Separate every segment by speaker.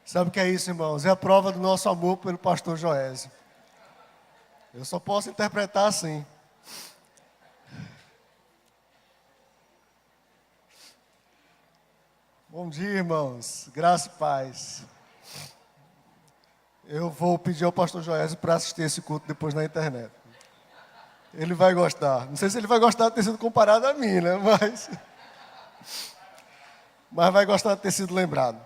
Speaker 1: Sabe o que é isso, irmãos? É a prova do nosso amor pelo pastor Joésio. Eu só posso interpretar assim. Bom dia, irmãos. Graça e paz. Eu vou pedir ao pastor Joésio para assistir esse culto depois na internet. Ele vai gostar. Não sei se ele vai gostar de ter sido comparado a mim, né? Mas vai gostar de ter sido lembrado.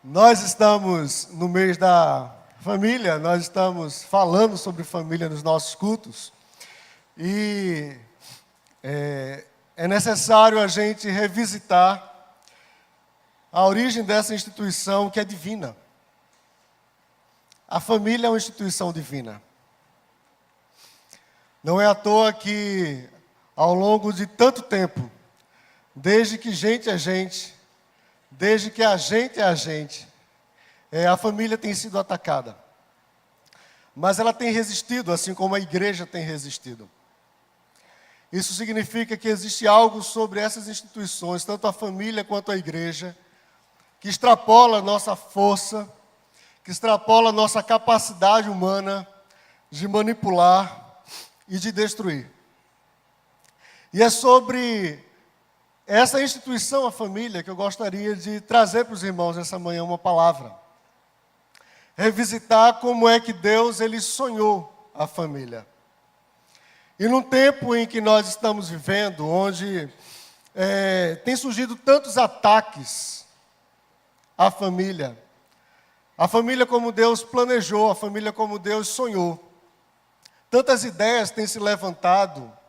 Speaker 1: Nós estamos no mês da família, nós estamos falando sobre família nos nossos cultos. E é necessário a gente revisitar a origem dessa instituição que é divina. A família é uma instituição divina. Não é à toa que, ao longo de tanto tempo, desde que gente é gente, desde que a gente é a gente, a família tem sido atacada. Mas ela tem resistido, assim como a igreja tem resistido. Isso significa que existe algo sobre essas instituições, tanto a família quanto a igreja, que extrapola a nossa força, que extrapola a nossa capacidade humana de manipular e de destruir. E é sobre essa instituição, a família, que eu gostaria de trazer para os irmãos essa manhã uma palavra. Revisitar como é que Deus, Ele sonhou a família. E num tempo em que nós estamos vivendo, onde tem surgido tantos ataques à família como Deus planejou, a família como Deus sonhou. Tantas ideias têm se levantado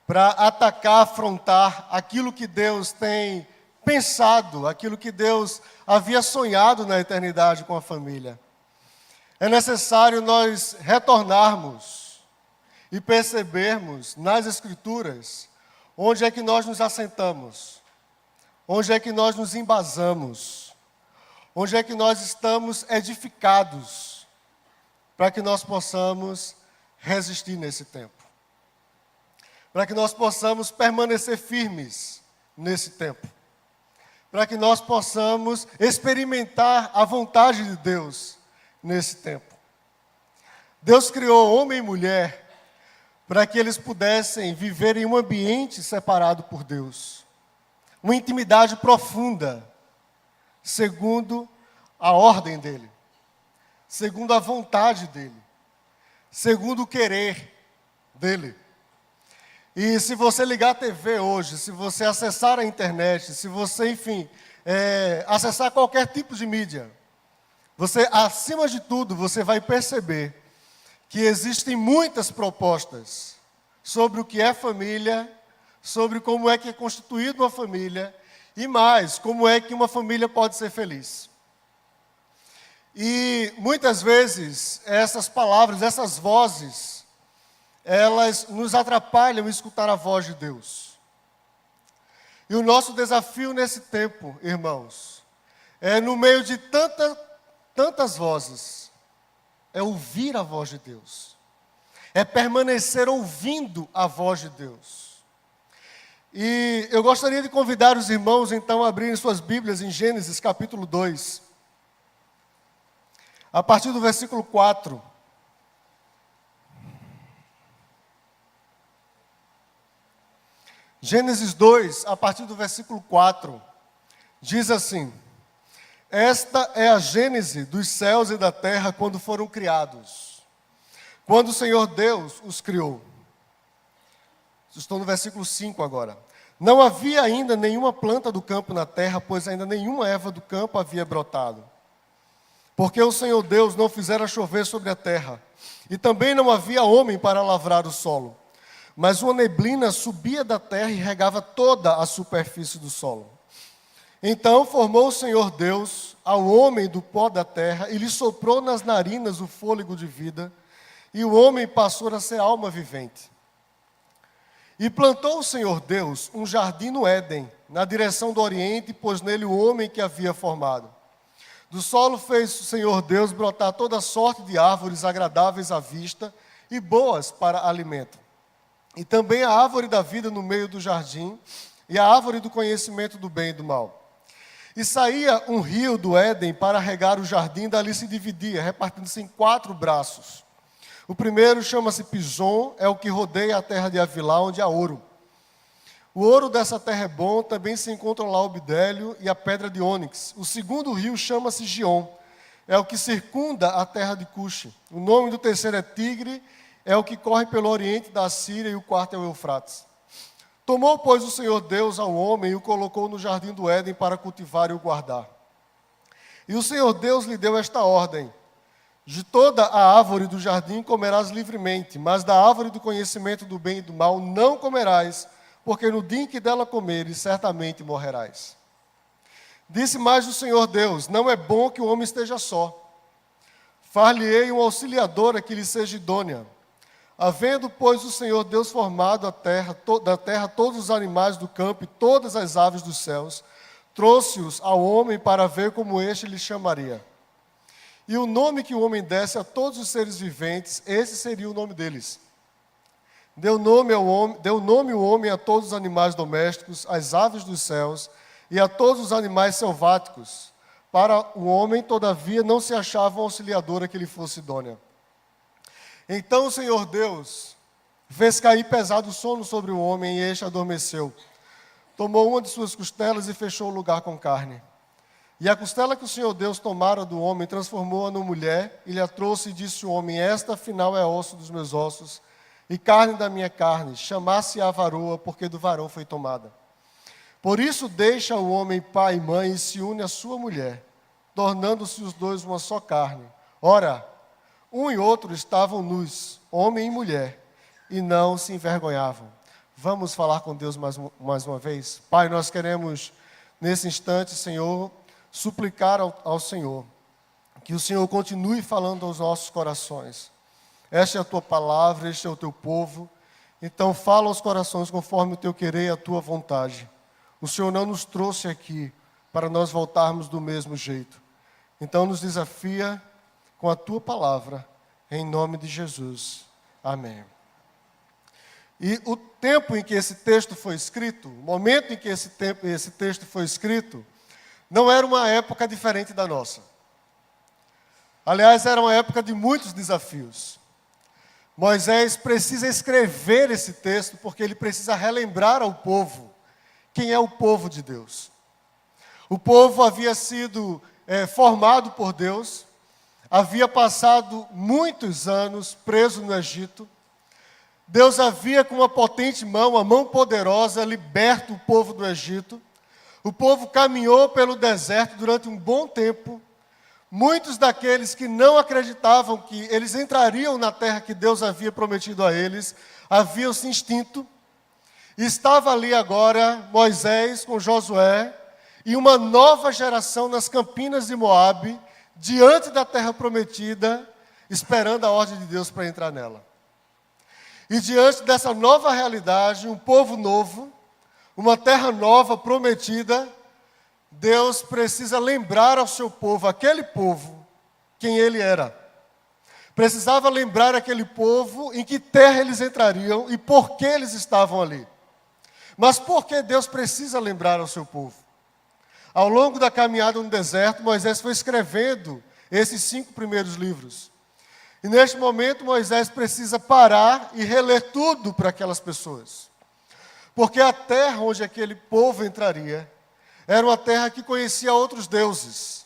Speaker 1: para atacar, afrontar aquilo que Deus tem pensado, aquilo que Deus havia sonhado na eternidade com a família. É necessário nós retornarmos e percebermos nas Escrituras onde é que nós nos assentamos, onde é que nós nos embasamos, onde é que nós estamos edificados para que nós possamos resistir nesse tempo. Para que nós possamos permanecer firmes nesse tempo. Para que nós possamos experimentar a vontade de Deus nesse tempo. Deus criou homem e mulher para que eles pudessem viver em um ambiente separado por Deus. Uma intimidade profunda, segundo a ordem dEle. Segundo a vontade dEle. Segundo o querer dEle. E se você ligar a TV hoje, se você acessar a internet, se você, enfim, acessar qualquer tipo de mídia, você, acima de tudo, você vai perceber que existem muitas propostas sobre o que é família, sobre como é que é constituída uma família, e mais, como é que uma família pode ser feliz. E muitas vezes essas palavras, essas vozes, elas nos atrapalham em escutar a voz de Deus. E o nosso desafio nesse tempo, irmãos, no meio de tantas vozes, é ouvir a voz de Deus. É permanecer ouvindo a voz de Deus. E eu gostaria de convidar os irmãos, então, a abrirem suas Bíblias em Gênesis capítulo 2. A partir do versículo 4. Gênesis 2, a partir do versículo 4, diz assim: Esta é a gênese dos céus e da terra quando foram criados, quando o Senhor Deus os criou. Estou no versículo 5 agora. Não havia ainda nenhuma planta do campo na terra, pois ainda nenhuma erva do campo havia brotado. Porque o Senhor Deus não fizera chover sobre a terra, e também não havia homem para lavrar o solo. Mas uma neblina subia da terra e regava toda a superfície do solo. Então formou o Senhor Deus ao homem do pó da terra, e lhe soprou nas narinas o fôlego de vida, e o homem passou a ser alma vivente. E plantou o Senhor Deus um jardim no Éden, na direção do oriente, e pôs nele o homem que havia formado. Do solo fez o Senhor Deus brotar toda sorte de árvores agradáveis à vista e boas para alimento. E também a árvore da vida no meio do jardim, e a árvore do conhecimento do bem e do mal. E saía um rio do Éden para regar o jardim, dali se dividia, repartindo-se em 4 braços. O primeiro chama-se Pison, é o que rodeia a terra de Havilá, onde há ouro. O ouro dessa terra é bom, também se encontram lá o bidélio e a pedra de ônix. O segundo rio chama-se Gion, é o que circunda a terra de Cuxi. O nome do terceiro é Tigre, é o que corre pelo oriente da Síria, e o quarto é o Eufrates. Tomou, pois, o Senhor Deus ao homem e o colocou no jardim do Éden para cultivar e o guardar. E o Senhor Deus lhe deu esta ordem: de toda a árvore do jardim comerás livremente, mas da árvore do conhecimento do bem e do mal não comerás, porque no dia em que dela comeres, certamente morrerás. Disse mais o Senhor Deus: não é bom que o homem esteja só. Far-lhe-ei um auxiliadora que lhe seja idônea. Havendo, pois, o Senhor Deus formado da terra todos os animais do campo e todas as aves dos céus, trouxe-os ao homem para ver como este lhe chamaria. E o nome que o homem desse a todos os seres viventes, esse seria o nome deles. Deu nome o homem a todos os animais domésticos, às aves dos céus e a todos os animais selváticos. Para o homem, todavia, não se achava uma auxiliadora que lhe fosse idônea. Então o Senhor Deus fez cair pesado sono sobre o homem, e este adormeceu. Tomou uma de suas costelas e fechou o lugar com carne. E a costela que o Senhor Deus tomara do homem, transformou-a numa mulher, e lhe a trouxe, e disse o homem: esta afinal é osso dos meus ossos, e carne da minha carne, chamasse-a varoa, porque do varão foi tomada. Por isso deixa o homem pai e mãe, e se une à sua mulher, tornando-se os dois uma só carne. Ora, um e outro estavam nus, homem e mulher, e não se envergonhavam. Vamos falar com Deus mais uma vez? Pai, nós queremos, nesse instante, Senhor, suplicar ao Senhor, que o Senhor continue falando aos nossos corações. Esta é a Tua palavra, este é o Teu povo, então fala aos corações conforme o Teu querer e a Tua vontade. O Senhor não nos trouxe aqui para nós voltarmos do mesmo jeito. Então nos desafia com a Tua palavra, em nome de Jesus. Amém. E o tempo em que esse texto foi escrito, o momento em que esse texto foi escrito, não era uma época diferente da nossa. Aliás, era uma época de muitos desafios. Moisés precisa escrever esse texto porque ele precisa relembrar ao povo quem é o povo de Deus. O povo havia sido formado por Deus, havia passado muitos anos preso no Egito. Deus havia, com uma potente mão, a mão poderosa, liberto o povo do Egito. O povo caminhou pelo deserto durante um bom tempo. Muitos daqueles que não acreditavam que eles entrariam na terra que Deus havia prometido a eles, haviam se extinto. Estava ali agora Moisés com Josué e uma nova geração nas campinas de Moabe, diante da terra prometida, esperando a ordem de Deus para entrar nela. E diante dessa nova realidade, um povo novo, uma terra nova prometida, Deus precisa lembrar ao seu povo, aquele povo, quem ele era. Precisava lembrar aquele povo em que terra eles entrariam e por que eles estavam ali. Mas por que Deus precisa lembrar ao seu povo? Ao longo da caminhada no deserto, Moisés foi escrevendo esses 5 primeiros livros. E neste momento, Moisés precisa parar e reler tudo para aquelas pessoas. Porque a terra onde aquele povo entraria era uma terra que conhecia outros deuses.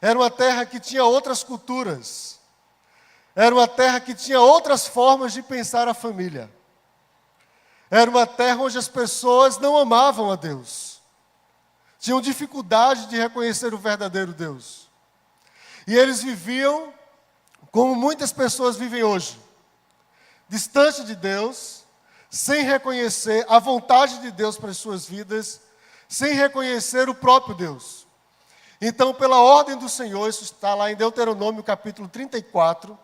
Speaker 1: Era uma terra que tinha outras culturas. Era uma terra que tinha outras formas de pensar a família. Era uma terra onde as pessoas não amavam a Deus. Tinham dificuldade de reconhecer o verdadeiro Deus. E eles viviam como muitas pessoas vivem hoje. Distante de Deus, sem reconhecer a vontade de Deus para as suas vidas, sem reconhecer o próprio Deus. Então, pela ordem do Senhor, isso está lá em Deuteronômio capítulo 34,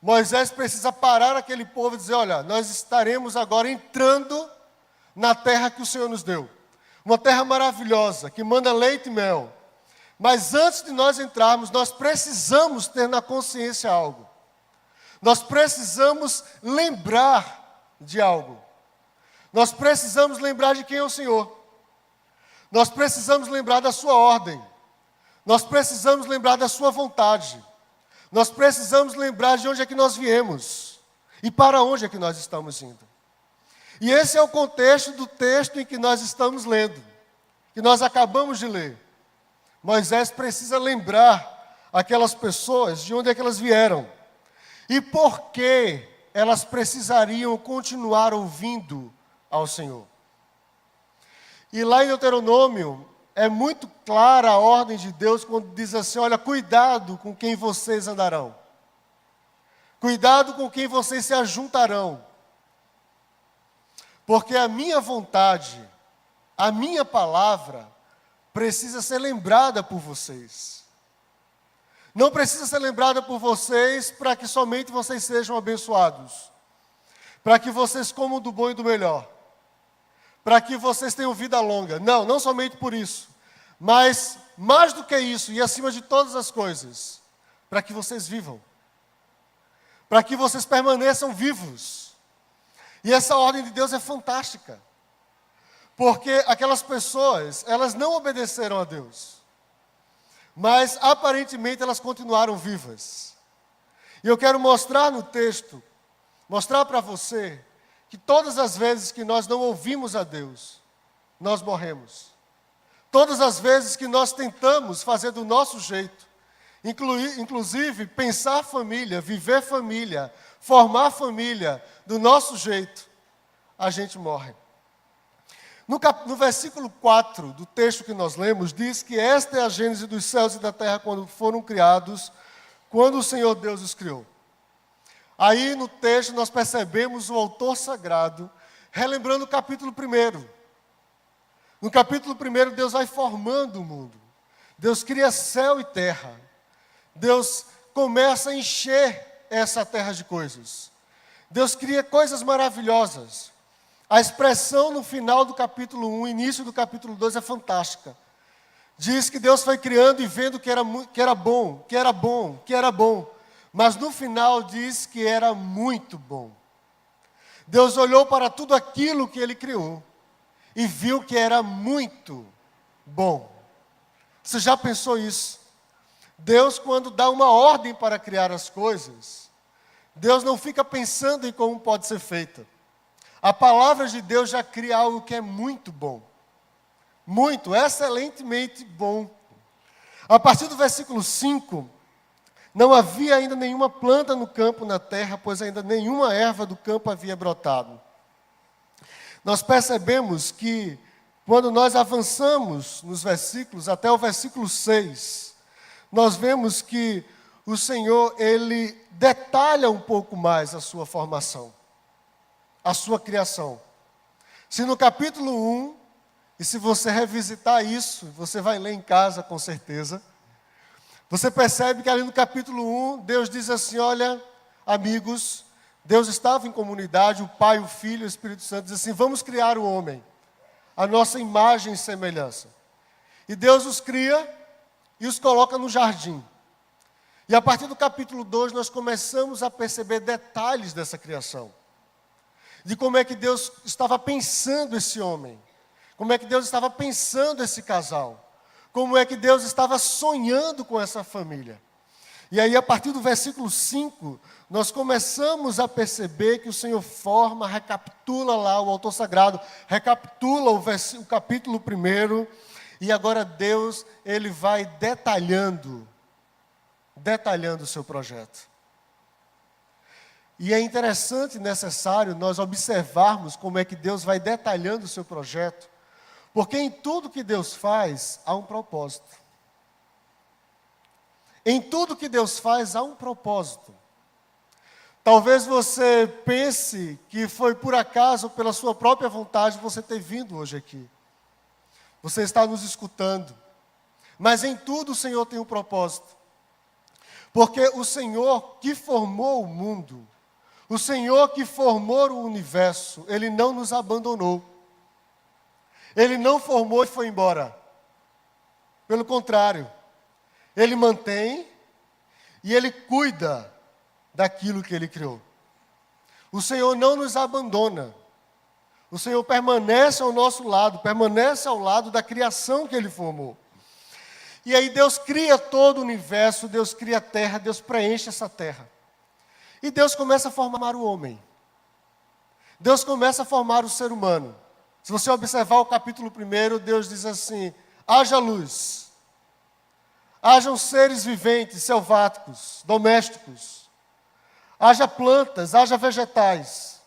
Speaker 1: Moisés precisa parar aquele povo e dizer: olha, nós estaremos agora entrando na terra que o Senhor nos deu. Uma terra maravilhosa, que manda leite e mel. Mas antes de nós entrarmos, nós precisamos ter na consciência algo. Nós precisamos lembrar de algo. Nós precisamos lembrar de quem é o Senhor. Nós precisamos lembrar da sua ordem. Nós precisamos lembrar da sua vontade. Nós precisamos lembrar de onde é que nós viemos e para onde é que nós estamos indo. E esse é o contexto do texto em que nós estamos lendo, que nós acabamos de ler. Moisés precisa lembrar aquelas pessoas de onde é que elas vieram e por que elas precisariam continuar ouvindo ao Senhor. E lá em Deuteronômio, é muito clara a ordem de Deus quando diz assim, olha, cuidado com quem vocês andarão. Cuidado com quem vocês se ajuntarão. Porque a minha vontade, a minha palavra, precisa ser lembrada por vocês. Não precisa ser lembrada por vocês para que somente vocês sejam abençoados. Para que vocês comam do bom e do melhor. Para que vocês tenham vida longa. Não, não somente por isso. Mas, mais do que isso, e acima de todas as coisas, para que vocês vivam. Para que vocês permaneçam vivos. E essa ordem de Deus é fantástica. Porque aquelas pessoas, elas não obedeceram a Deus. Mas, aparentemente, elas continuaram vivas. E eu quero mostrar no texto, mostrar para você, que todas as vezes que nós não ouvimos a Deus, nós morremos. Todas as vezes que nós tentamos fazer do nosso jeito, inclusive pensar família, viver família, formar família do nosso jeito, a gente morre. No versículo 4 do texto que nós lemos, diz que esta é a gênese dos céus e da terra quando foram criados, quando o Senhor Deus os criou. Aí no texto nós percebemos o autor sagrado relembrando o capítulo 1. No capítulo 1 Deus vai formando o mundo. Deus cria céu e terra. Deus começa a encher essa terra de coisas. Deus cria coisas maravilhosas. A expressão no final do capítulo 1, início do capítulo 2 é fantástica. Diz que Deus foi criando e vendo que era bom. Mas no final diz que era muito bom. Deus olhou para tudo aquilo que Ele criou e viu que era muito bom. Você já pensou isso? Deus, quando dá uma ordem para criar as coisas, Deus não fica pensando em como pode ser feita. A palavra de Deus já cria algo que é muito bom. Muito, excelentemente bom. A partir do versículo 5... não havia ainda nenhuma planta no campo, na terra, pois ainda nenhuma erva do campo havia brotado. Nós percebemos que, quando nós avançamos nos versículos, até o versículo 6, nós vemos que o Senhor, Ele detalha um pouco mais a sua formação, a sua criação. Se no capítulo 1, e se você revisitar isso, você vai ler em casa com certeza, você percebe que ali no capítulo 1, Deus diz assim, olha, amigos, Deus estava em comunidade, o Pai, o Filho e o Espírito Santo, diz assim, vamos criar o homem, a nossa imagem e semelhança. E Deus os cria e os coloca no jardim. E a partir do capítulo 2, nós começamos a perceber detalhes dessa criação. De como é que Deus estava pensando esse homem, como é que Deus estava pensando esse casal. Como é que Deus estava sonhando com essa família. E aí, a partir do versículo 5, nós começamos a perceber que o Senhor forma, recapitula lá, o autor sagrado, recapitula o capítulo 1, e agora Deus, Ele vai detalhando o seu projeto. E é interessante e necessário nós observarmos como é que Deus vai detalhando o seu projeto, porque em tudo que Deus faz, há um propósito. Em tudo que Deus faz, há um propósito. Talvez você pense que foi por acaso, pela sua própria vontade, você ter vindo hoje aqui. Você está nos escutando. Mas em tudo o Senhor tem um propósito. Porque o Senhor que formou o mundo, o Senhor que formou o universo, Ele não nos abandonou. Ele não formou e foi embora. Pelo contrário, Ele mantém e Ele cuida daquilo que Ele criou. O Senhor não nos abandona. O Senhor permanece ao nosso lado, permanece ao lado da criação que Ele formou. E aí Deus cria todo o universo, Deus cria a terra, Deus preenche essa terra. E Deus começa a formar o homem. Deus começa a formar o ser humano. Se você observar o capítulo 1, Deus diz assim: haja luz, hajam seres viventes, selváticos, domésticos, haja plantas, haja vegetais.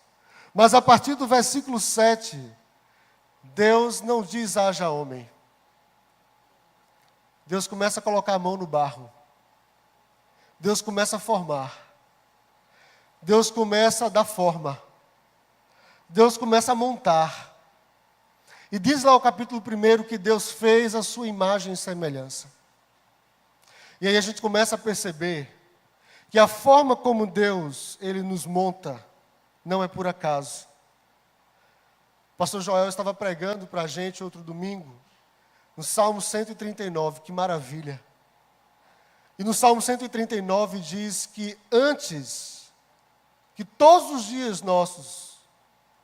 Speaker 1: Mas a partir do versículo 7, Deus não diz haja homem. Deus começa a colocar a mão no barro. Deus começa a formar. Deus começa a dar forma. Deus começa a montar. E diz lá o capítulo 1 que Deus fez a sua imagem e semelhança. E aí a gente começa a perceber que a forma como Deus, Ele nos monta, não é por acaso. O pastor Joel estava pregando para a gente outro domingo, no Salmo 139, que maravilha. E no Salmo 139 diz que antes que todos os dias nossos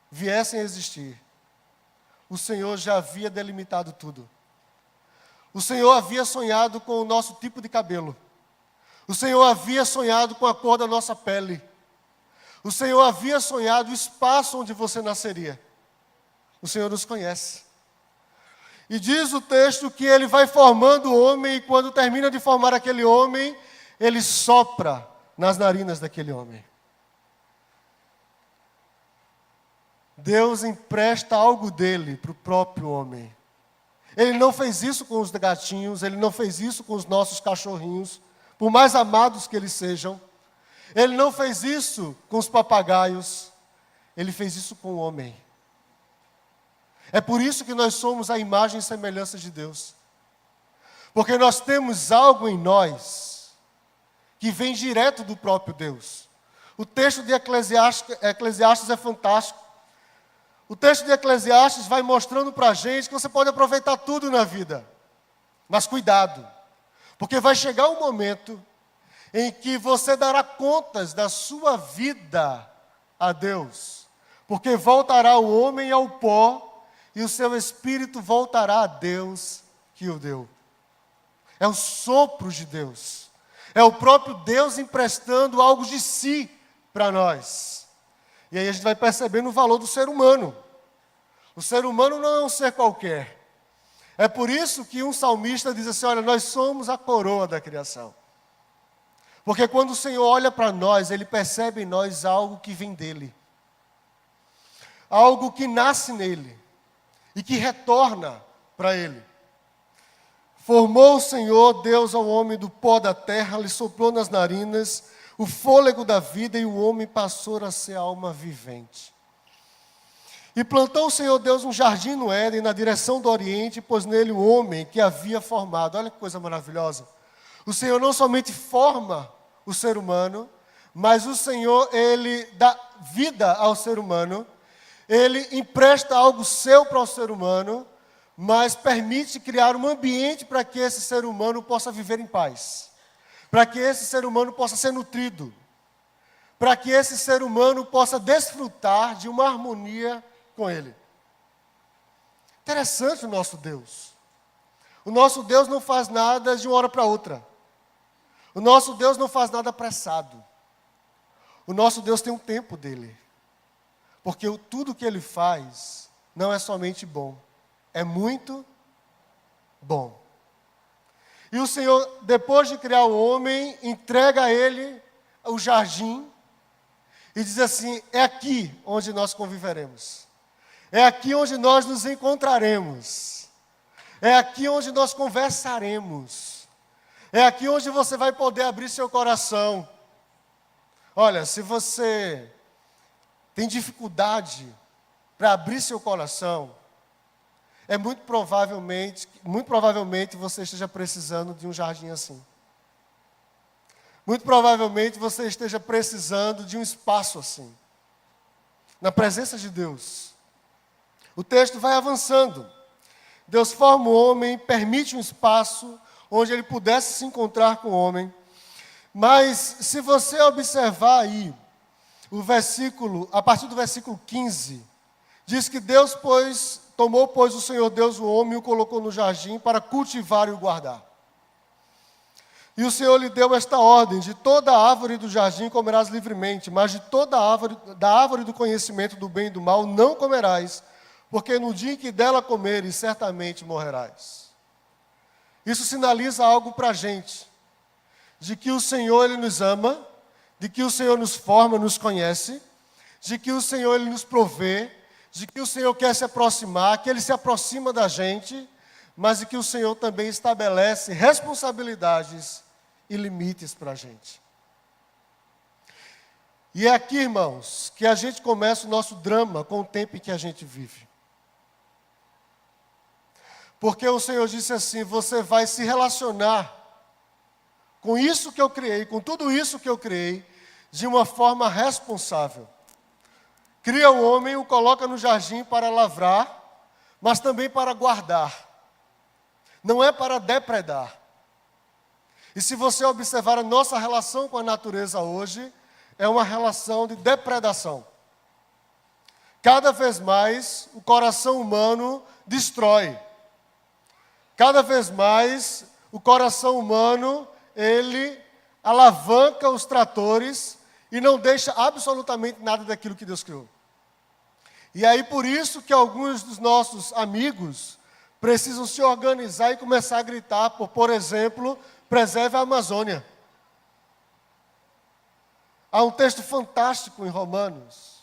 Speaker 1: viessem a existir, o Senhor já havia delimitado tudo. O Senhor havia sonhado com o nosso tipo de cabelo. O Senhor havia sonhado com a cor da nossa pele. O Senhor havia sonhado o espaço onde você nasceria. O Senhor nos conhece. E diz o texto que Ele vai formando o homem, e quando termina de formar aquele homem, Ele sopra nas narinas daquele homem. Deus empresta algo dele para o próprio homem. Ele não fez isso com os gatinhos, Ele não fez isso com os nossos cachorrinhos, por mais amados que eles sejam. Ele não fez isso com os papagaios, Ele fez isso com o homem. É por isso que nós somos a imagem e semelhança de Deus. Porque nós temos algo em nós que vem direto do próprio Deus. O texto de Eclesiastes é fantástico. O texto de Eclesiastes vai mostrando para a gente que você pode aproveitar tudo na vida. Mas cuidado, porque vai chegar um momento em que você dará contas da sua vida a Deus. Porque voltará o homem ao pó, e o seu espírito voltará a Deus que o deu. É o sopro de Deus. É o próprio Deus emprestando algo de si para nós. E aí a gente vai percebendo o valor do ser humano. O ser humano não é um ser qualquer. É por isso que um salmista diz assim: olha, nós somos a coroa da criação. Porque quando o Senhor olha para nós, Ele percebe em nós algo que vem dEle. Algo que nasce nele. E que retorna para Ele. Formou o Senhor Deus ao homem do pó da terra, lhe soprou nas narinas o fôlego da vida, e o homem passou a ser alma vivente. E plantou o Senhor Deus um jardim no Éden, na direção do Oriente, e pôs nele o homem que havia formado. Olha que coisa maravilhosa. O Senhor não somente forma o ser humano, mas o Senhor, Ele dá vida ao ser humano. Ele empresta algo seu para o ser humano, mas permite criar um ambiente para que esse ser humano possa viver em paz. Para que esse ser humano possa ser nutrido. Para que esse ser humano possa desfrutar de uma harmonia com Ele. Interessante o nosso Deus. O nosso Deus não faz nada de uma hora para outra. O nosso Deus não faz nada apressado. O nosso Deus tem um tempo dele. Porque tudo que Ele faz não é somente bom, é muito bom. E o Senhor, depois de criar o homem, entrega a ele o jardim e diz assim: é aqui onde nós conviveremos. É aqui onde nós nos encontraremos. É aqui onde nós conversaremos. É aqui onde você vai poder abrir seu coração. Olha, se você tem dificuldade para abrir seu coração, é muito provavelmente você esteja precisando de um jardim assim. Muito provavelmente você esteja precisando de um espaço assim, na presença de Deus. O texto vai avançando. Deus forma o homem, permite um espaço onde ele pudesse se encontrar com o homem. Mas se você observar aí, a partir do versículo 15, diz que tomou, pois, o Senhor Deus o homem e o colocou no jardim para cultivar e o guardar. E o Senhor lhe deu esta ordem: de toda árvore do jardim comerás livremente, mas de toda da árvore do conhecimento do bem e do mal não comerás, porque no dia em que dela comeres, certamente morrerás. Isso sinaliza algo para a gente, de que o Senhor, Ele nos ama, de que o Senhor nos forma, nos conhece, de que o Senhor, Ele nos provê, de que o Senhor quer se aproximar, que Ele se aproxima da gente, mas de que o Senhor também estabelece responsabilidades e limites para a gente. E é aqui, irmãos, que a gente começa o nosso drama com o tempo em que a gente vive. Porque o Senhor disse assim: você vai se relacionar com isso que eu criei, com tudo isso que eu criei, de uma forma responsável. Cria o homem, o coloca no jardim para lavrar, mas também para guardar. Não é para depredar. E se você observar a nossa relação com a natureza hoje, é uma relação de depredação. Cada vez mais o coração humano destrói. Cada vez mais o coração humano, ele alavanca os tratores e não deixa absolutamente nada daquilo que Deus criou. E aí por isso que alguns dos nossos amigos precisam se organizar e começar a gritar, por exemplo, preserve a Amazônia. Há um texto fantástico em Romanos,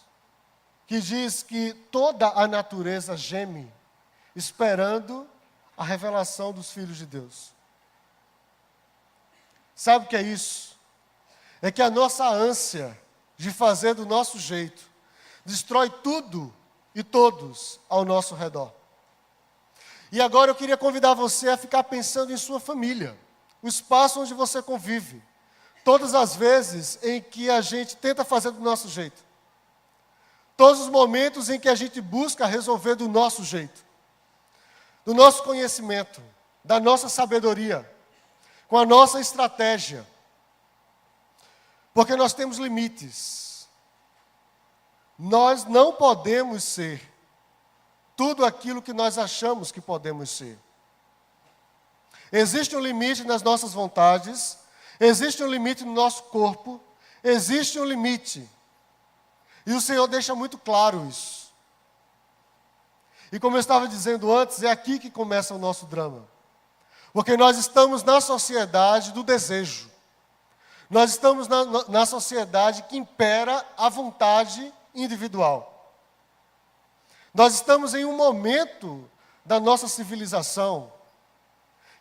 Speaker 1: que diz que toda a natureza geme, esperando a revelação dos filhos de Deus. Sabe o que é isso? É que a nossa ânsia de fazer do nosso jeito destrói tudo e todos ao nosso redor. E agora eu queria convidar você a ficar pensando em sua família, o espaço onde você convive, todas as vezes em que a gente tenta fazer do nosso jeito, todos os momentos em que a gente busca resolver do nosso jeito, do nosso conhecimento, da nossa sabedoria, com a nossa estratégia, porque nós temos limites. Nós não podemos ser tudo aquilo que nós achamos que podemos ser. Existe um limite nas nossas vontades, existe um limite no nosso corpo, existe um limite. E o Senhor deixa muito claro isso. E como eu estava dizendo antes, é aqui que começa o nosso drama. Porque nós estamos na sociedade do desejo. Nós estamos na sociedade que impera a vontade individual. Nós estamos em um momento da nossa civilização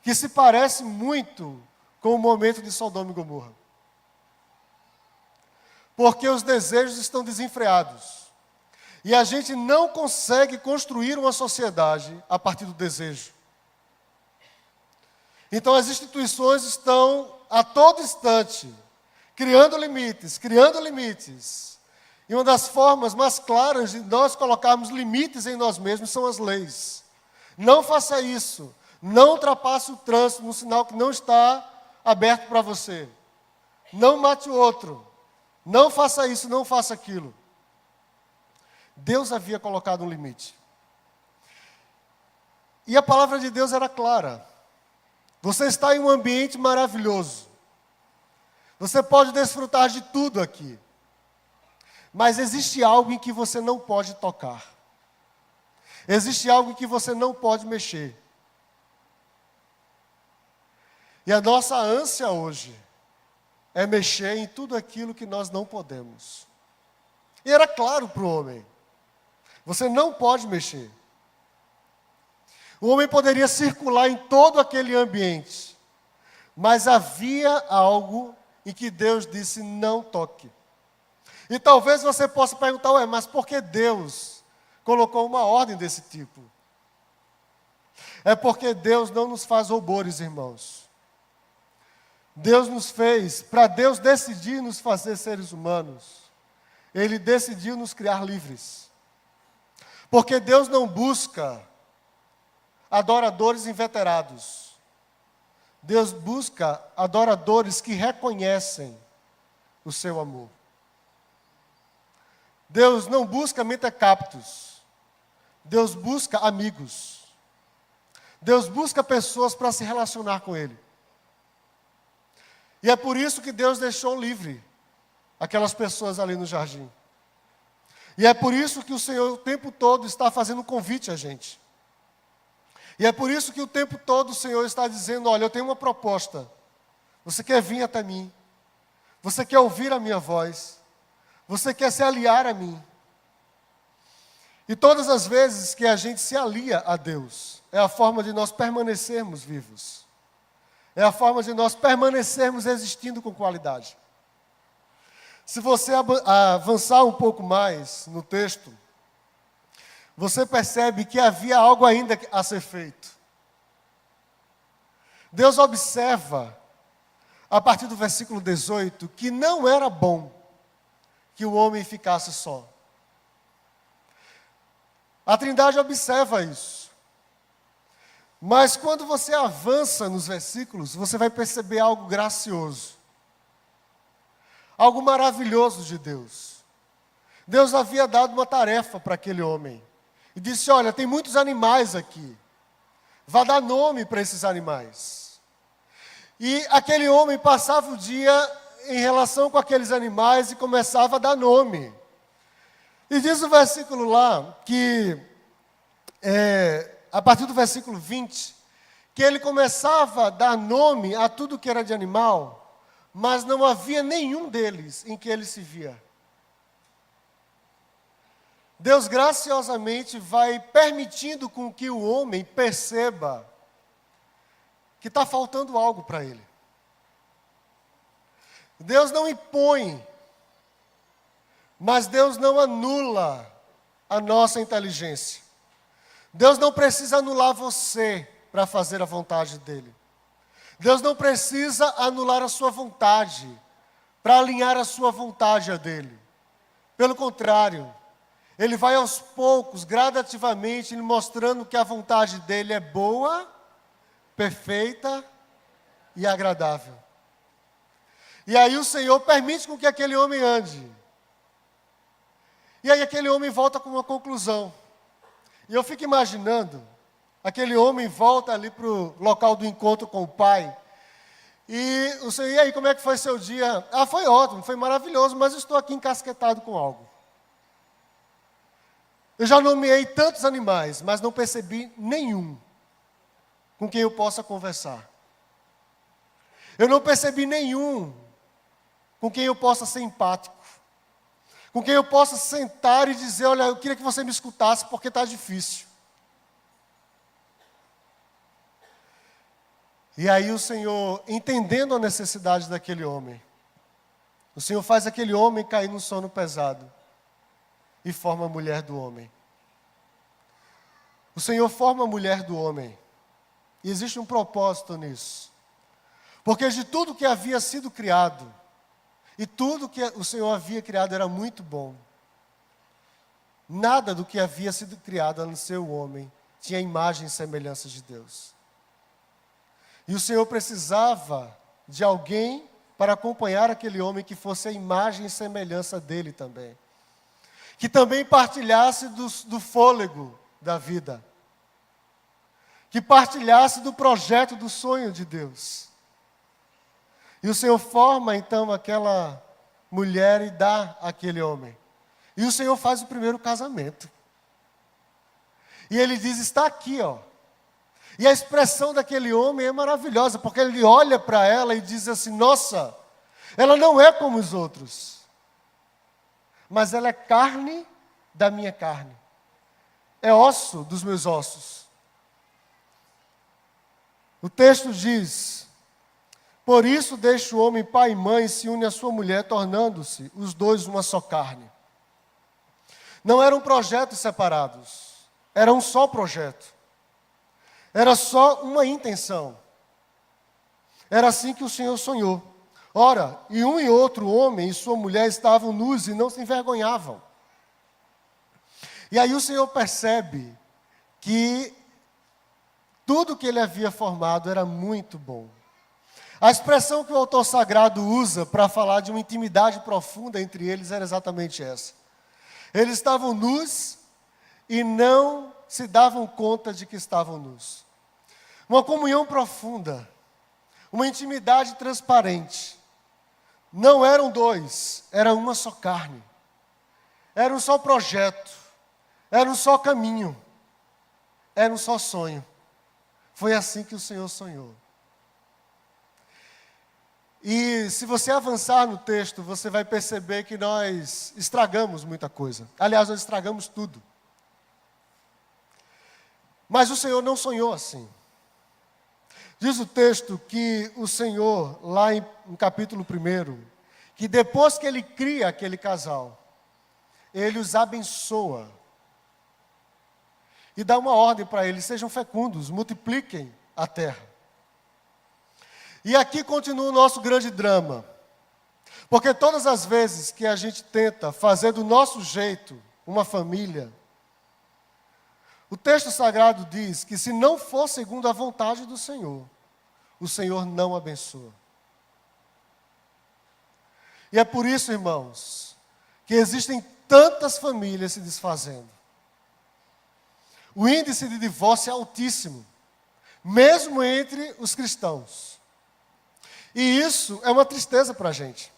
Speaker 1: que se parece muito com o momento de Sodoma e Gomorra. Porque os desejos estão desenfreados. E a gente não consegue construir uma sociedade a partir do desejo. Então as instituições estão a todo instante criando limites, criando limites. E uma das formas mais claras de nós colocarmos limites em nós mesmos são as leis. Não faça isso. Não ultrapasse o trânsito no sinal que não está aberto para você. Não mate o outro. Não faça isso, não faça aquilo. Deus havia colocado um limite. E a palavra de Deus era clara. Você está em um ambiente maravilhoso. Você pode desfrutar de tudo aqui. Mas existe algo em que você não pode tocar. Existe algo em que você não pode mexer. E a nossa ânsia hoje é mexer em tudo aquilo que nós não podemos. E era claro para o homem. Você não pode mexer. O homem poderia circular em todo aquele ambiente. Mas havia algo em que Deus disse: não toque. E talvez você possa perguntar: ué, mas por que Deus colocou uma ordem desse tipo? É porque Deus não nos faz robôs, irmãos. Deus nos fez, para Deus decidir nos fazer seres humanos, Ele decidiu nos criar livres. Porque Deus não busca adoradores inveterados. Deus busca adoradores que reconhecem o seu amor. Deus não busca mentecaptos. Deus busca amigos. Deus busca pessoas para se relacionar com Ele. E é por isso que Deus deixou livre aquelas pessoas ali no jardim. E é por isso que o Senhor o tempo todo está fazendo um convite a gente. E é por isso que o tempo todo o Senhor está dizendo, olha, eu tenho uma proposta. Você quer vir até mim? Você quer ouvir a minha voz? Você quer se aliar a mim? E todas as vezes que a gente se alia a Deus, é a forma de nós permanecermos vivos. É a forma de nós permanecermos existindo com qualidade. Se você avançar um pouco mais no texto, você percebe que havia algo ainda a ser feito. Deus observa, a partir do versículo 18, que não era bom que o homem ficasse só. A Trindade observa isso. Mas quando você avança nos versículos, você vai perceber algo gracioso. Algo maravilhoso de Deus. Deus havia dado uma tarefa para aquele homem. E disse, olha, tem muitos animais aqui. Vá dar nome para esses animais. E aquele homem passava o dia em relação com aqueles animais e começava a dar nome. E diz o versículo lá, que a partir do versículo 20, que ele começava a dar nome a tudo que era de animal, mas não havia nenhum deles em que ele se via. Deus graciosamente vai permitindo com que o homem perceba que está faltando algo para ele. Deus não impõe, mas Deus não anula a nossa inteligência. Deus não precisa anular você para fazer a vontade dEle. Deus não precisa anular a sua vontade para alinhar a sua vontade a dEle. Pelo contrário, Ele vai aos poucos, gradativamente, lhe mostrando que a vontade dEle é boa, perfeita e agradável. E aí o Senhor permite com que aquele homem ande. E aí aquele homem volta com uma conclusão. E eu fico imaginando, aquele homem volta ali para o local do encontro com o pai. E o Senhor, e aí, como é que foi seu dia? Ah, foi ótimo, foi maravilhoso, mas estou aqui encasquetado com algo. Eu já nomeei tantos animais, mas não percebi nenhum com quem eu possa conversar. Eu não percebi nenhum com quem eu possa ser empático. Com quem eu possa sentar e dizer, olha, eu queria que você me escutasse porque está difícil. E aí o Senhor, entendendo a necessidade daquele homem, o Senhor faz aquele homem cair num sono pesado e forma a mulher do homem. O Senhor forma a mulher do homem. E existe um propósito nisso. Porque de tudo que havia sido criado, e tudo que o Senhor havia criado era muito bom. Nada do que havia sido criado, a não ser o homem, tinha imagem e semelhança de Deus. E o Senhor precisava de alguém para acompanhar aquele homem que fosse a imagem e semelhança dele também. Que também partilhasse do fôlego da vida. Que partilhasse do projeto, do sonho de Deus. E o Senhor forma então aquela mulher e dá àquele homem. E o Senhor faz o primeiro casamento. E Ele diz, está aqui, ó. E a expressão daquele homem é maravilhosa, porque ele olha para ela e diz assim, nossa, ela não é como os outros, mas ela é carne da minha carne, é osso dos meus ossos. O texto diz, por isso deixa o homem pai e mãe e se une à sua mulher, tornando-se os dois uma só carne. Não eram projetos separados, era um só projeto. Era só uma intenção. Era assim que o Senhor sonhou. Ora, e um e outro homem e sua mulher estavam nus e não se envergonhavam. E aí o Senhor percebe que tudo que ele havia formado era muito bom. A expressão que o autor sagrado usa para falar de uma intimidade profunda entre eles era exatamente essa. Eles estavam nus e não se davam conta de que estavam nus. Uma comunhão profunda, uma intimidade transparente. Não eram dois, era uma só carne. Era um só projeto, era um só caminho, era um só sonho. Foi assim que o Senhor sonhou. E se você avançar no texto, você vai perceber que nós estragamos muita coisa. Aliás, nós estragamos tudo. Mas o Senhor não sonhou assim. Diz o texto que o Senhor, lá no capítulo 1, que depois que Ele cria aquele casal, Ele os abençoa. E dá uma ordem para eles: sejam fecundos, multipliquem a terra. E aqui continua o nosso grande drama. Porque todas as vezes que a gente tenta fazer do nosso jeito uma família, o texto sagrado diz que se não for segundo a vontade do Senhor, o Senhor não abençoa. E é por isso, irmãos, que existem tantas famílias se desfazendo. O índice de divórcio é altíssimo, mesmo entre os cristãos. E isso é uma tristeza para a gente,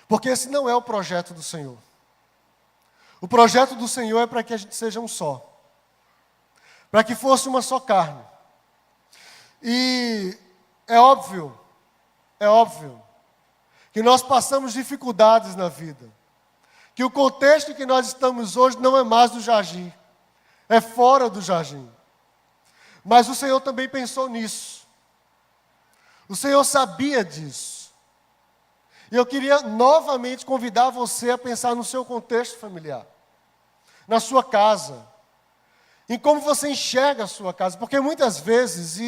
Speaker 1: porque esse não é o projeto do Senhor. O projeto do Senhor é para que a gente seja um só, para que fosse uma só carne. E é óbvio que nós passamos dificuldades na vida, que o contexto em que nós estamos hoje não é mais do jardim, é fora do jardim. Mas o Senhor também pensou nisso. O Senhor sabia disso. E eu queria novamente convidar você a pensar no seu contexto familiar, na sua casa, em como você enxerga a sua casa. Porque muitas vezes,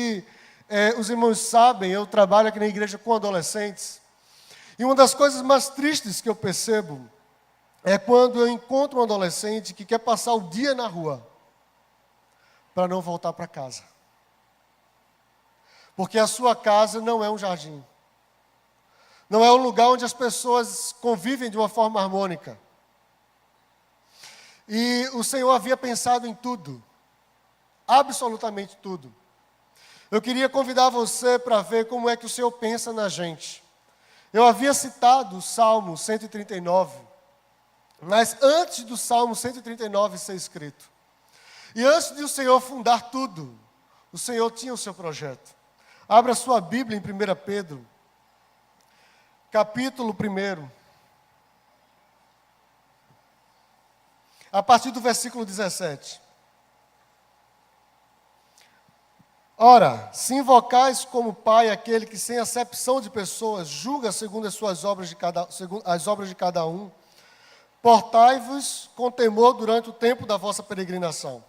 Speaker 1: os irmãos sabem, eu trabalho aqui na igreja com adolescentes, e uma das coisas mais tristes que eu percebo é quando eu encontro um adolescente que quer passar o dia na rua para não voltar para casa. Porque a sua casa não é um jardim. Não é um lugar onde as pessoas convivem de uma forma harmônica. E o Senhor havia pensado em tudo. Absolutamente tudo. Eu queria convidar você para ver como é que o Senhor pensa na gente. Eu havia citado o Salmo 139. Mas antes do Salmo 139 ser escrito, e antes de o Senhor fundar tudo, o Senhor tinha o seu projeto. Abra sua Bíblia em 1 Pedro, capítulo 1, a partir do versículo 17. Ora, se invocais como Pai aquele que sem acepção de pessoas julga segundo as obras de cada um, portai-vos com temor durante o tempo da vossa peregrinação,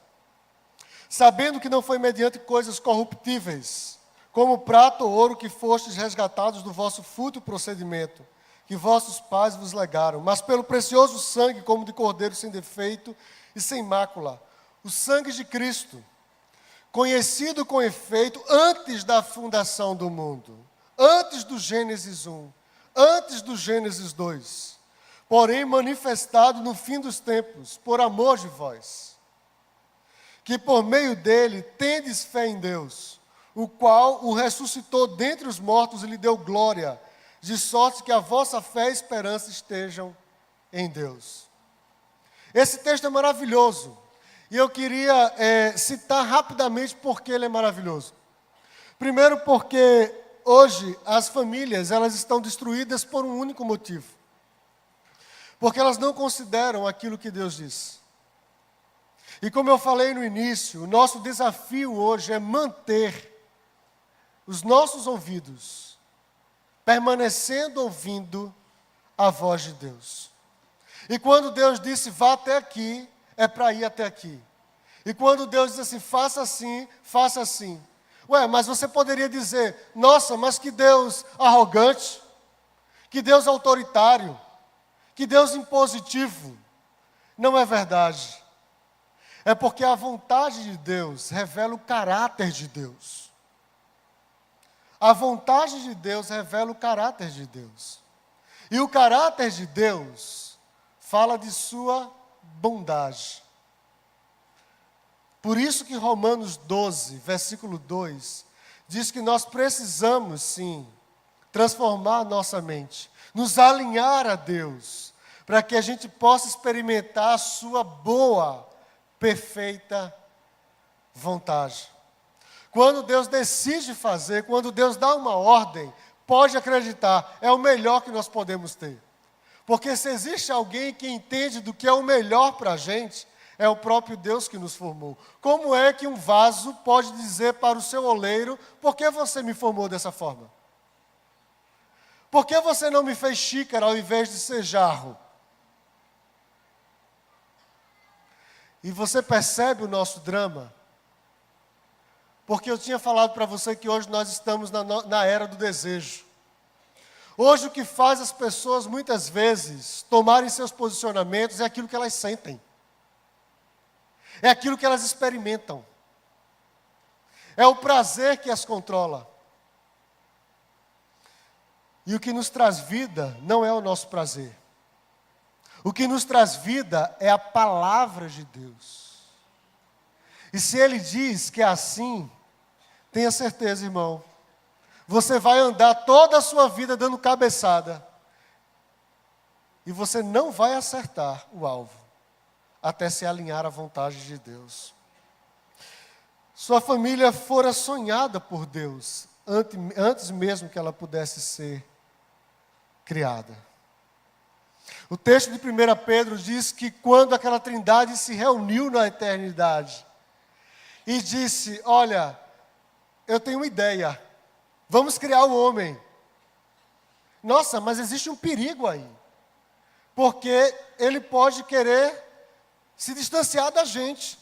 Speaker 1: sabendo que não foi mediante coisas corruptíveis, como prata ou ouro que fostes resgatados do vosso fútil procedimento, que vossos pais vos legaram, mas pelo precioso sangue como de cordeiro sem defeito e sem mácula, o sangue de Cristo, conhecido com efeito antes da fundação do mundo, antes do Gênesis 1, antes do Gênesis 2, porém manifestado no fim dos tempos, por amor de vós, que por meio dele tendes fé em Deus, o qual o ressuscitou dentre os mortos e lhe deu glória, de sorte que a vossa fé e esperança estejam em Deus. Esse texto é maravilhoso, e eu queria citar rapidamente porque ele é maravilhoso. Primeiro porque hoje as famílias elas estão destruídas por um único motivo. Porque elas não consideram aquilo que Deus diz. E como eu falei no início, o nosso desafio hoje é manter os nossos ouvidos permanecendo ouvindo a voz de Deus. E quando Deus disse, vá até aqui, é para ir até aqui. E quando Deus diz assim, faça assim, faça assim. Ué, mas você poderia dizer, nossa, mas que Deus arrogante, que Deus autoritário, que Deus impositivo. Não é verdade. É porque a vontade de Deus revela o caráter de Deus. A vontade de Deus revela o caráter de Deus. E o caráter de Deus fala de sua bondade. Por isso que Romanos 12, versículo 2, diz que nós precisamos, sim, transformar a nossa mente, nos alinhar a Deus, para que a gente possa experimentar a sua boa, perfeita vontade. Quando Deus decide fazer, quando Deus dá uma ordem, pode acreditar, é o melhor que nós podemos ter. Porque se existe alguém que entende do que é o melhor para a gente, é o próprio Deus que nos formou. Como é que um vaso pode dizer para o seu oleiro, por que você me formou dessa forma? Por que você não me fez xícara ao invés de ser jarro? E você percebe o nosso drama? Porque eu tinha falado para você que hoje nós estamos na era do desejo. Hoje o que faz as pessoas muitas vezes tomarem seus posicionamentos é aquilo que elas sentem. É aquilo que elas experimentam. É o prazer que as controla. E o que nos traz vida não é o nosso prazer. O que nos traz vida é a palavra de Deus. E se Ele diz que é assim, tenha certeza, irmão, você vai andar toda a sua vida dando cabeçada. E você não vai acertar o alvo, até se alinhar à vontade de Deus. Sua família fora sonhada por Deus, antes mesmo que ela pudesse ser criada. O texto de 1 Pedro diz que quando aquela trindade se reuniu na eternidade, e disse, olha, eu tenho uma ideia, vamos criar o homem. Nossa, mas existe um perigo aí, porque ele pode querer se distanciar da gente.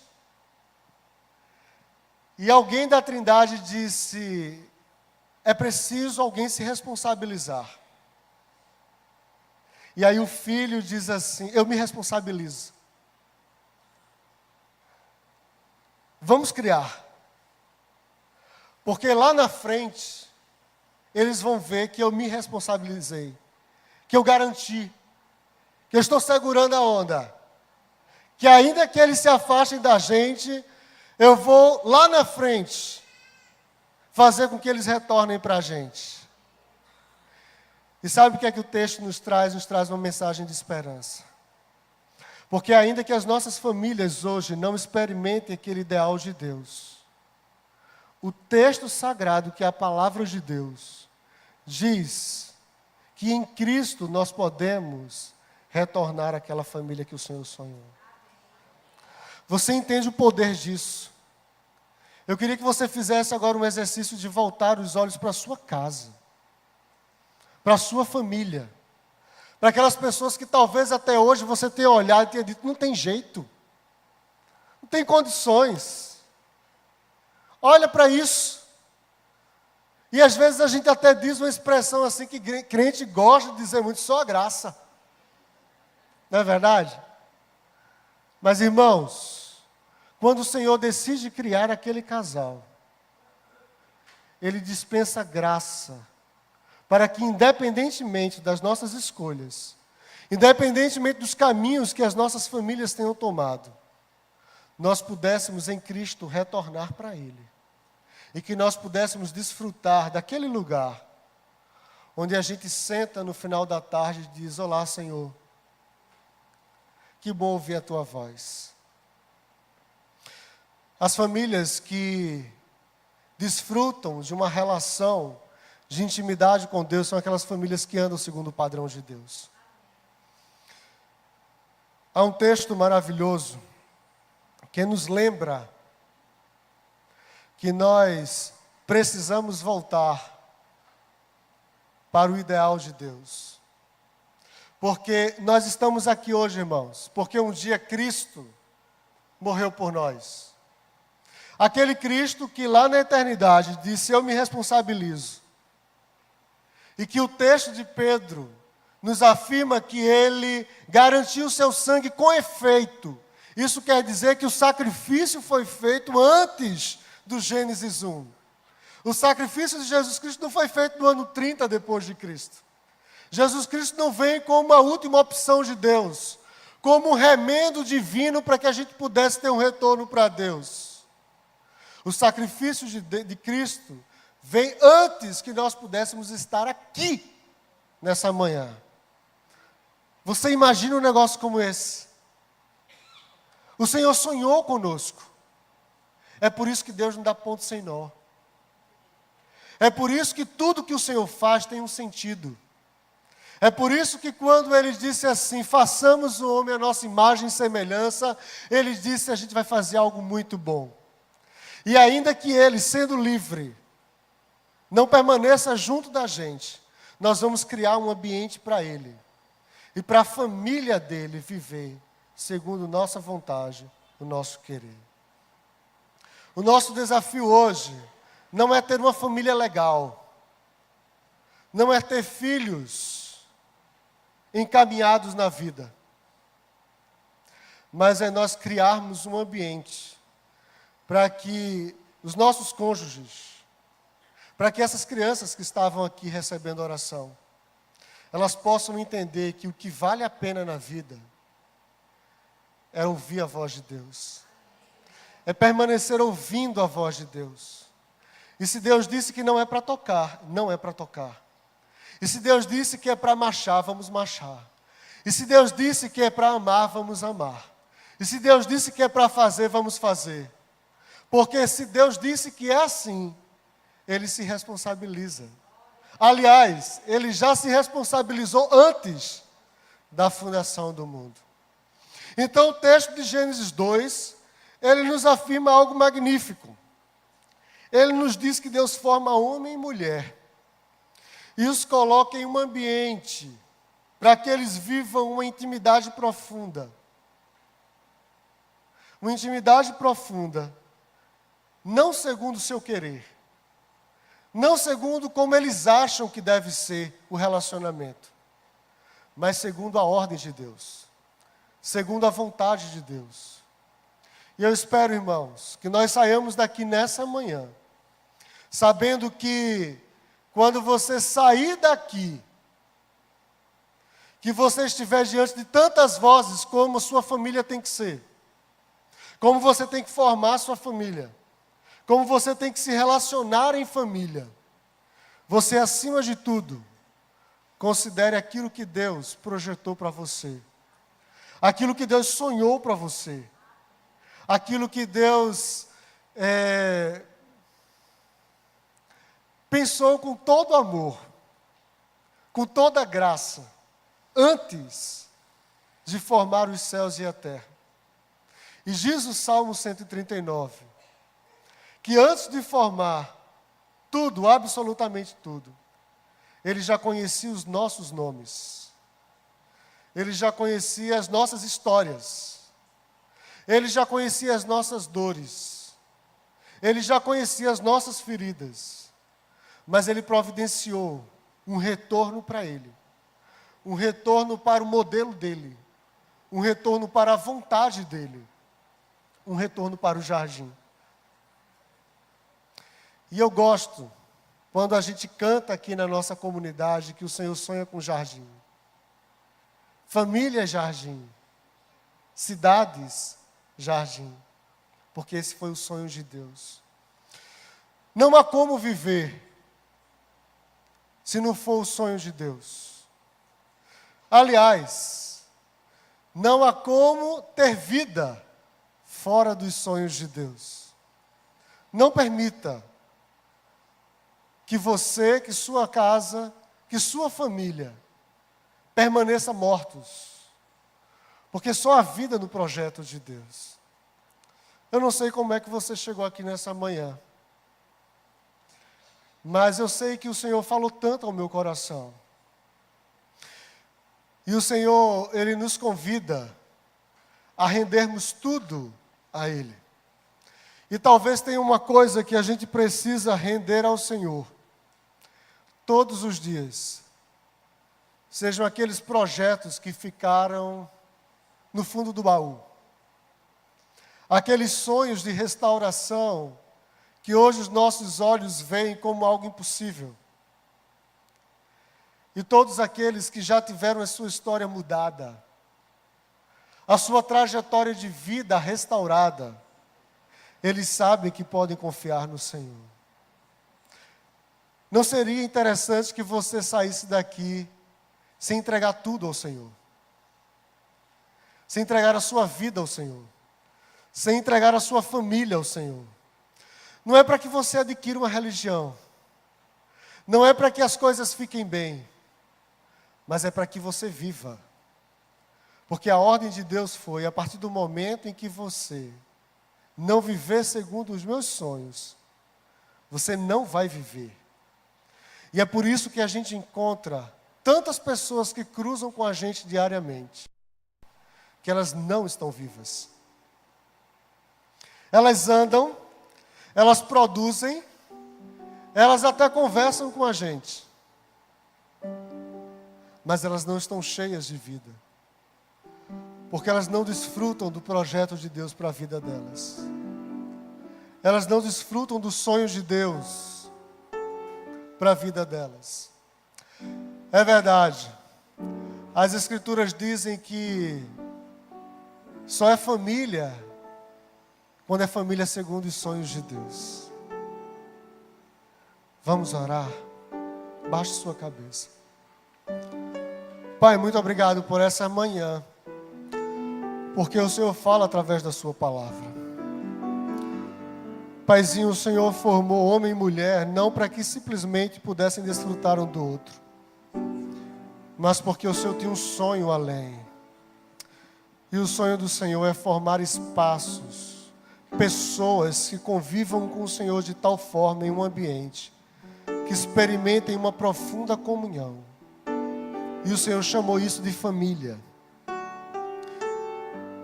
Speaker 1: E alguém da Trindade disse, é preciso alguém se responsabilizar. E aí o filho diz assim, eu me responsabilizo. Vamos criar. Porque lá na frente, eles vão ver que eu me responsabilizei, que eu garanti, que eu estou segurando a onda. Que ainda que eles se afastem da gente, eu vou lá na frente fazer com que eles retornem para a gente. E sabe o que é que o texto nos traz? Nos traz uma mensagem de esperança. Porque ainda que as nossas famílias hoje não experimentem aquele ideal de Deus, o texto sagrado, que é a palavra de Deus, diz que em Cristo nós podemos retornar àquela família que o Senhor sonhou. Você entende o poder disso? Eu queria que você fizesse agora um exercício de voltar os olhos para a sua casa, para a sua família, para aquelas pessoas que talvez até hoje você tenha olhado e tenha dito, não tem jeito, não tem condições. Olha para isso. E às vezes a gente até diz uma expressão assim que crente gosta de dizer muito, só a graça. Não é verdade? Mas irmãos, quando o Senhor decide criar aquele casal, Ele dispensa graça, para que independentemente das nossas escolhas, independentemente dos caminhos que as nossas famílias tenham tomado, nós pudéssemos em Cristo retornar para Ele. E que nós pudéssemos desfrutar daquele lugar, onde a gente senta no final da tarde e diz, olá Senhor, que bom ouvir a Tua voz. As famílias que desfrutam de uma relação de intimidade com Deus são aquelas famílias que andam segundo o padrão de Deus. Há um texto maravilhoso que nos lembra que nós precisamos voltar para o ideal de Deus. Porque nós estamos aqui hoje, irmãos, porque um dia Cristo morreu por nós. Aquele Cristo que lá na eternidade disse, eu me responsabilizo. E que o texto de Pedro nos afirma que ele garantiu o seu sangue com efeito. Isso quer dizer que o sacrifício foi feito antes do Gênesis 1. O sacrifício de Jesus Cristo não foi feito no ano 30 depois de Cristo. Jesus Cristo não vem como uma última opção de Deus, como um remendo divino para que a gente pudesse ter um retorno para Deus. O sacrifício de Cristo vem antes que nós pudéssemos estar aqui nessa manhã. Você imagina um negócio como esse? O Senhor sonhou conosco. É por isso que Deus não dá ponto sem nó. É por isso que tudo que o Senhor faz tem um sentido. É por isso que quando Ele disse assim, façamos o homem a nossa imagem e semelhança, Ele disse, a gente vai fazer algo muito bom. E ainda que Ele, sendo livre, não permaneça junto da gente, nós vamos criar um ambiente para Ele. E para a família dEle viver, segundo nossa vontade, o nosso querer. O nosso desafio hoje não é ter uma família legal, não é ter filhos encaminhados na vida, mas é nós criarmos um ambiente para que os nossos cônjuges, para que essas crianças que estavam aqui recebendo oração, elas possam entender que o que vale a pena na vida é ouvir a voz de Deus, é permanecer ouvindo a voz de Deus. E se Deus disse que não é para tocar, não é para tocar. E se Deus disse que é para marchar, vamos marchar. E se Deus disse que é para amar, vamos amar. E se Deus disse que é para fazer, vamos fazer. Porque se Deus disse que é assim, Ele se responsabiliza. Aliás, Ele já se responsabilizou antes da fundação do mundo. Então o texto de Gênesis 2, ele nos afirma algo magnífico. Ele nos diz que Deus forma homem e mulher e os coloca em um ambiente para que eles vivam uma intimidade profunda. Uma intimidade profunda, não segundo o seu querer, não segundo como eles acham que deve ser o relacionamento, mas segundo a ordem de Deus, segundo a vontade de Deus. E eu espero, irmãos, que nós saiamos daqui nessa manhã, sabendo que quando você sair daqui, que você estiver diante de tantas vozes como sua família tem que ser, como você tem que formar sua família, como você tem que se relacionar em família, você, acima de tudo, considere aquilo que Deus projetou para você, aquilo que Deus sonhou para você, aquilo que Deus pensou com todo amor, com toda graça, antes de formar os céus e a terra. E diz o Salmo 139, que antes de formar tudo, absolutamente tudo, Ele já conhecia os nossos nomes, Ele já conhecia as nossas histórias, Ele já conhecia as nossas dores, Ele já conhecia as nossas feridas, mas Ele providenciou um retorno para Ele, um retorno para o modelo dEle, um retorno para a vontade dEle, um retorno para o jardim. E eu gosto, quando a gente canta aqui na nossa comunidade, que o Senhor sonha com jardim. Família jardim, cidades jardim, porque esse foi o sonho de Deus. Não há como viver se não for o sonho de Deus. Aliás, não há como ter vida fora dos sonhos de Deus. Não permita que você, que sua casa, que sua família permaneça mortos, porque só há vida no projeto de Deus. Eu não sei como é que você chegou aqui nessa manhã, mas eu sei que o Senhor falou tanto ao meu coração. E o Senhor, Ele nos convida a rendermos tudo a Ele. E talvez tenha uma coisa que a gente precisa render ao Senhor todos os dias. Sejam aqueles projetos que ficaram no fundo do baú. Aqueles sonhos de restauração que hoje os nossos olhos veem como algo impossível. E todos aqueles que já tiveram a sua história mudada. a sua trajetória de vida restaurada, eles sabem que podem confiar no Senhor. Não seria interessante que você saísse daqui sem entregar tudo ao Senhor? Sem entregar a sua vida ao Senhor? Sem entregar a sua família ao Senhor? Não é para que você adquira uma religião. Não é para que as coisas fiquem bem. Mas é para que você viva. Porque a ordem de Deus foi, a partir do momento em que você não viver segundo os meus sonhos, você não vai viver. E é por isso que a gente encontra tantas pessoas que cruzam com a gente diariamente, que elas não estão vivas. Elas andam, elas produzem, elas até conversam com a gente, mas elas não estão cheias de vida, porque elas não desfrutam do projeto de Deus para a vida delas. Elas não desfrutam dos sonhos de Deus para a vida delas. É verdade. As Escrituras dizem que só é família quando é família segundo os sonhos de Deus. Vamos orar? Baixe sua cabeça. Pai, muito obrigado por essa manhã, porque o Senhor fala através da sua palavra. Paizinho, o Senhor formou homem e mulher, não para que simplesmente pudessem desfrutar um do outro, mas porque o Senhor tinha um sonho além. E o sonho do Senhor é formar espaços, pessoas que convivam com o Senhor de tal forma em um ambiente, que experimentem uma profunda comunhão. E o Senhor chamou isso de família.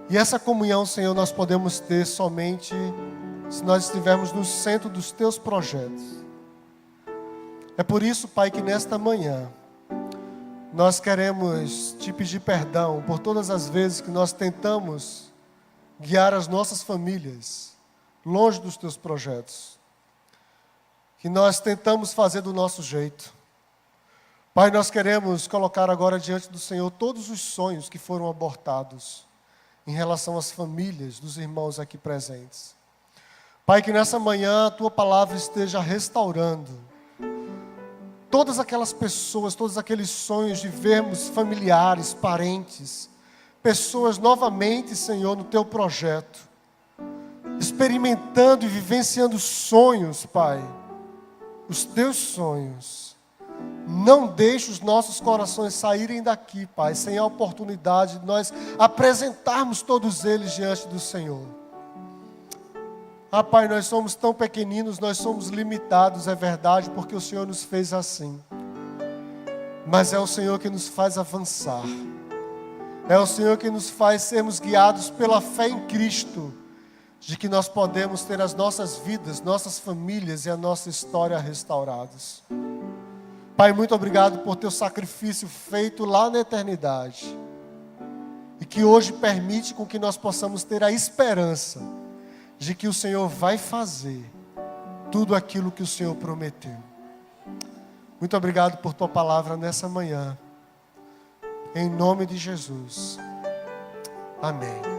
Speaker 1: E essa comunhão, Senhor, nós podemos ter somente se nós estivermos no centro dos teus projetos. É por isso, Pai, que nesta manhã nós queremos te pedir perdão por todas as vezes que nós tentamos guiar as nossas famílias longe dos teus projetos, que nós tentamos fazer do nosso jeito. Pai, nós queremos colocar agora diante do Senhor todos os sonhos que foram abortados em relação às famílias dos irmãos aqui presentes. Pai, que nessa manhã a Tua palavra esteja restaurando todas aquelas pessoas, todos aqueles sonhos de vermos familiares, parentes, pessoas novamente, Senhor, no Teu projeto, experimentando e vivenciando sonhos, Pai, os Teus sonhos. Não deixe os nossos corações saírem daqui, Pai, sem a oportunidade de nós apresentarmos todos eles diante do Senhor. Ah, Pai, nós somos tão pequeninos, nós somos limitados, é verdade, porque o Senhor nos fez assim. Mas é o Senhor que nos faz avançar. É o Senhor que nos faz sermos guiados pela fé em Cristo, de que nós podemos ter as nossas vidas, nossas famílias e a nossa história restauradas. Pai, muito obrigado por teu sacrifício feito lá na eternidade, e que hoje permite com que nós possamos ter a esperança de que o Senhor vai fazer tudo aquilo que o Senhor prometeu. Muito obrigado por tua palavra nessa manhã. Em nome de Jesus. Amém.